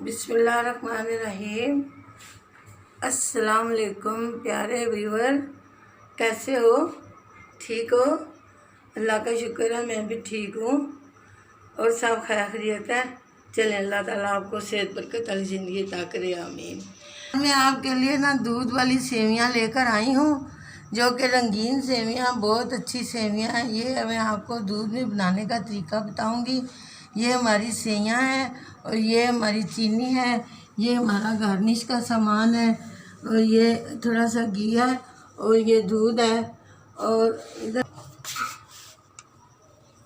बिस्मिल्लाहिर्रहमानिर्रहीम। अस्सलाम वालेकुम प्यारे व्यूअर, कैसे हो? ठीक हो? अल्लाह का शुक्र है, मैं भी ठीक हूँ और सब खैरियत है। चलें, अल्लाह ताला आपको सेहत बरकत वाली ज़िंदगी अता करे, आमीन। मैं आपके लिए ना दूध वाली सेवियाँ लेकर आई हूँ, जो कि रंगीन सेवियाँ, बहुत अच्छी सेवियाँ हैं। ये मैं आपको दूध में बनाने का तरीका बताऊँगी। ये हमारी सेवियाँ हैं और ये हमारी चीनी है, ये हमारा गार्निश का सामान है और ये थोड़ा सा घी है और ये दूध है। और इधर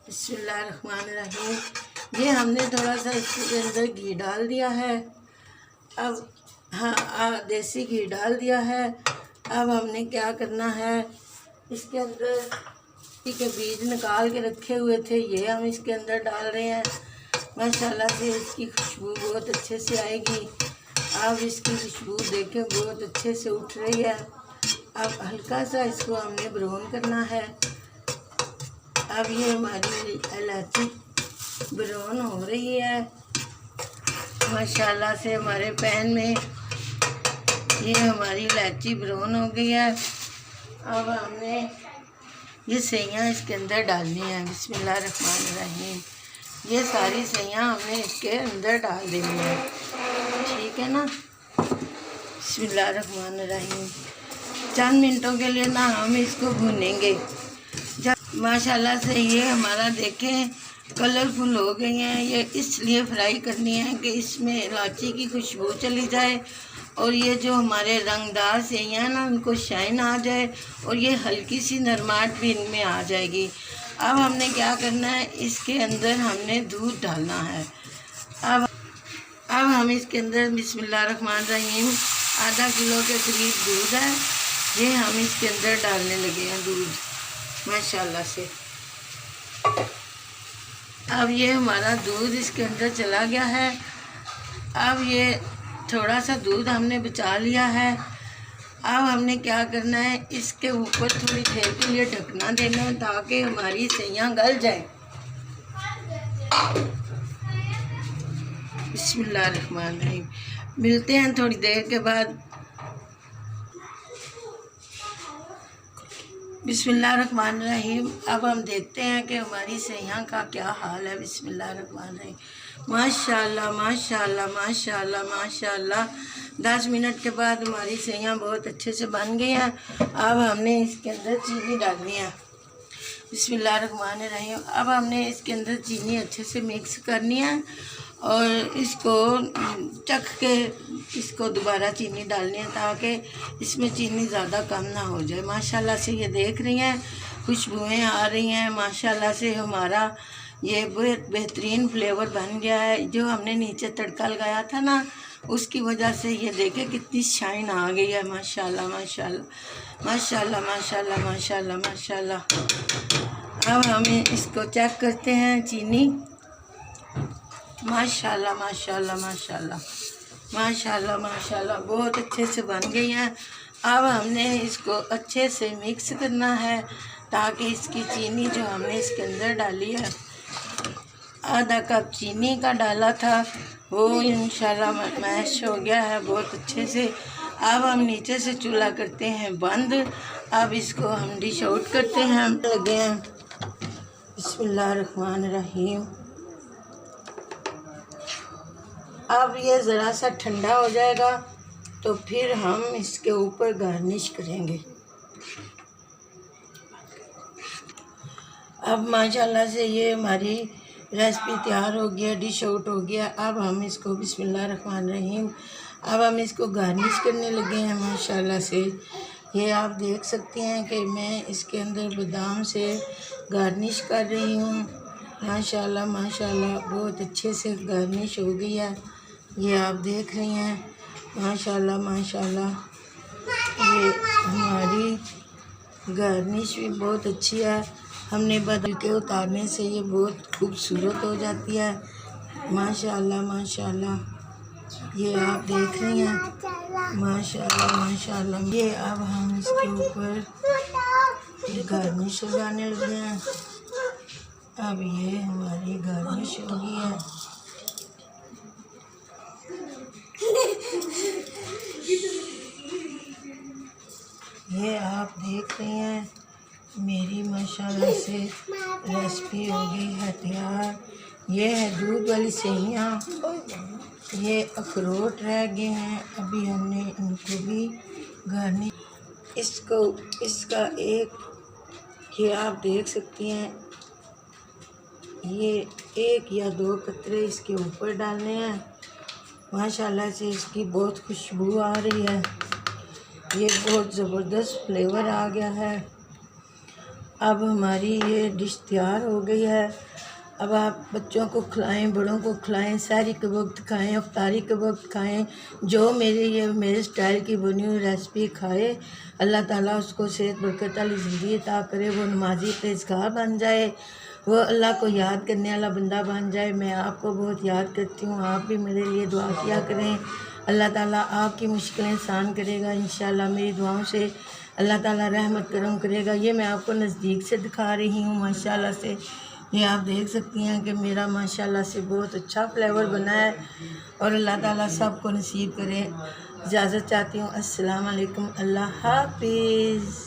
बिस्मिल्लाहिर्रहमानिर्रहीम, ये हमने थोड़ा सा इसके अंदर घी डाल दिया है। अब देसी घी डाल दिया है। अब हमने क्या करना है, इसके अंदर के बीज निकाल के रखे हुए थे, ये हम इसके अंदर डाल रहे हैं। माशाल्लाह से इसकी खुशबू बहुत अच्छे से आएगी। अब इसकी खुशबू देखें, बहुत अच्छे से उठ रही है। अब हल्का सा इसको हमने ब्राउन करना है। अब ये हमारी इलायची ब्राउन हो रही है माशाल्लाह से हमारे पैन में। ये हमारी इलायची ब्राउन हो गई है। अब हमने ये सेवियाँ इसके अंदर डालनी है। बिस्मिल्लाहिर्रहमानिर्रहीम, ये सारी सेवियाँ हमने इसके अंदर डाल देनी है, ठीक है ना। बिस्मिल्लाहिर्रहमानिर्रहीम, चंद मिनटों के लिए ना हम इसको भूनेंगे। जब माशाल्लाह से ये हमारा देखें कलरफुल हो गई हैं, ये इसलिए फ्राई करनी है कि इसमें इलायची की खुशबू चली जाए और ये जो हमारे रंगदार सेवियाँ हैं ना, उनको शाइन आ जाए और ये हल्की सी नरमाहट भी इनमें आ जाएगी। अब हमने क्या करना है, इसके अंदर हमने दूध डालना है। अब हम इसके अंदर बिस्मिल्लाहिर्रहमानिर्रहीम आधा किलो के करीब दूध है, ये हम इसके अंदर डालने लगे हैं दूध माशाल्लाह से। अब ये हमारा दूध इसके अंदर चला गया है। अब ये थोड़ा सा दूध हमने बचा लिया है। अब हमने क्या करना है, इसके ऊपर थोड़ी देर के लिए ढकना देना है ताकि हमारी सेवियाँ गल जाए। बिस्मिल्लाहिर्रहमानिर्रहीम, मिलते हैं थोड़ी देर के बाद। बिस्मिल्लाहिर्रहमानिर्रहीम, अब हम देखते हैं कि हमारी सेवियाँ का क्या हाल है। बिस्मिल्लाहिर्रहमानिर्रहीम, माशाल्लाह माशाल्लाह माशाल्लाह माशाल्लाह। 10 मिनट के बाद हमारी सेवियाँ बहुत अच्छे से बन गई हैं। अब हमने इसके अंदर चीनी डालनी है। बिस्मिल्लाहिर्रहमानिर्रहीम, अब हमने इसके अंदर चीनी अच्छे से मिक्स करनी है और इसको चख के इसको दोबारा चीनी डालनी है ताकि इसमें चीनी ज़्यादा कम ना हो जाए। माशाल्लाह से ये देख रही हैं खुशबुएं आ रही हैं। माशाल्लाह से हमारा ये बहुत बेहतरीन फ्लेवर बन गया है। जो हमने नीचे तड़का लगाया था ना, उसकी वजह से ये देखें कितनी शाइन आ गई है। माशाल्लाह माशाल्लाह माशाल्लाह माशाल्लाह माशाल्लाह माशाल्लाह। अब हम इसको चेक करते हैं चीनी। माशाल्लाह माशाल्लाह माशाल्लाह माशाल्लाह माशाल्लाह, बहुत अच्छे से बन गई हैं। अब हमने इसको अच्छे से मिक्स करना है ताकि इसकी चीनी जो हमने इसके अंदर डाली है, आधा कप चीनी का डाला था, वो इंशाल्लाह मैश हो गया है बहुत अच्छे से। अब हम नीचे से चूल्हा करते हैं बंद। अब इसको हम डिश आउट करते हैं लगे हैं। बिस्मिल्लाहिर्रहमानिर्रहीम, अब ये ज़रा सा ठंडा हो जाएगा तो फिर हम इसके ऊपर गार्निश करेंगे। अब माशाल्लाह से ये हमारी रेसिपी तैयार हो गया, डिश आउट हो गया। अब हम इसको बिस्मिल्लाहिर्रहमानिर्रहीम, अब हम इसको गार्निश करने लगे हैं माशाल्लाह से। ये आप देख सकते हैं कि मैं इसके अंदर बादाम से गार्निश कर रही हूँ। माशाल्लाह माशाल्लाह, बहुत अच्छे से गार्निश हो गई है, ये आप देख रही हैं। माशाल्लाह माशाल्लाह, ये हमारी गार्निश भी बहुत अच्छी है। हमने बदल के उतारने से ये बहुत खूबसूरत हो जाती है। माशाल्लाह माशाल्लाह, ये आप देख रही हैं। माशाल्लाह माशाल्लाह, ये अब हम इसके ऊपर गार्निश लगाने लगे हैं। अब ये हमारी गार्निश हो गई है। आप देख रहे हैं मेरी माशाल्लाह से रेसिपी हो गई है तैयार। ये है दूध वाली सेवइयाँ, ये अखरोट रह गए हैं, अभी हमने इनको भी गार्निश इसका ये आप देख सकती हैं, ये 1 या 2 कतरे इसके ऊपर डालने हैं। माशाल्लाह से इसकी बहुत खुशबू आ रही है, ये बहुत ज़बरदस्त फ्लेवर आ गया है। अब हमारी ये डिश तैयार हो गई है। अब आप बच्चों को खिलाएं, बड़ों को खिलाएं, सहरी के वक्त खाएं, इफ्तारी के वक्त खाएं। जो मेरे स्टाइल की बनी हुई रेसिपी खाए, अल्लाह ताला उसको सेहत बरकत वाली ज़िंदगी अता करे, वो नमाजी परहेज़गार बन जाए, वो अल्लाह को याद करने वाला बंदा बन जाए। मैं आपको बहुत याद करती हूँ, आप भी मेरे लिए दुआ किया करें। अल्लाह ताला आपकी मुश्किलें आसान करेगा इंशाल्लाह। मेरी दुआओं से अल्लाह ताला रहमत करम करेगा। ये मैं आपको नज़दीक से दिखा रही हूँ माशाल्लाह से। ये आप देख सकती हैं कि मेरा माशाल्लाह से बहुत अच्छा फ्लेवर बना है और अल्लाह ताला सबको नसीब करे। इजाज़त चाहती हूँ। अस्सलाम वालेकुम, अल्लाह हाफिज़।